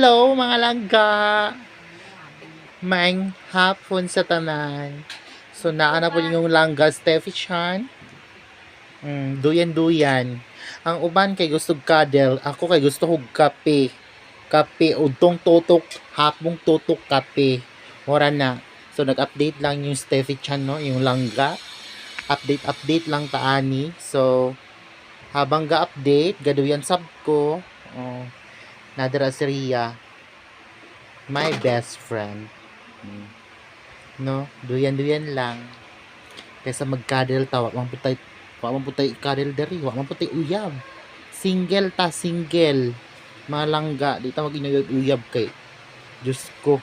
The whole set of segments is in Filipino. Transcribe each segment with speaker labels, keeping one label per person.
Speaker 1: Hello mga langga! Maing hapon sa tanan. So naa na po yung langga Steffi Chan. Duyan-duyan. Ang uban kay gusto cuddle, ako kay gusto hug kape. Kape udtong tutok, hapong tutok kape. Ora na. So nag-update lang yung Steffi Chan no, yung langga. Update lang taani. So habang ga-update, gaduyan sab ko. Nadara si Ria, my best friend. No, duyan-duyan lang. Kaysa mag-cuddle ta, wa man putay cuddle diri, wa man putay uyab. Single ta, single. Malangga, di ta mag-uyab kay. Diyos ko.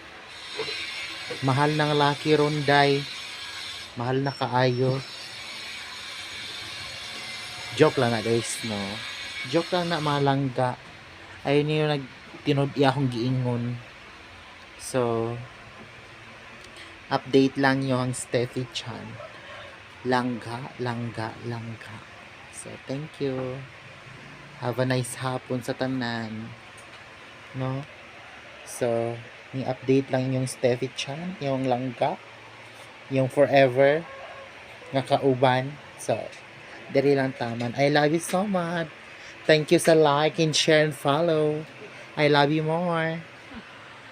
Speaker 1: Mahal ng laki ronday. Mahal na kaayo. Joke lang na guys, no. Joke lang na malangga. Ayun yung tinod akong giingon. So, update lang yung Steffi Chan. Langga. So, thank you. Have a nice hapon sa tanan. No? So, ni-update lang yung Steffi Chan, yung langga, yung forever, nga kauban. So, diri lang taman. I love you so much. Thank you sa like and share and follow. I love you more.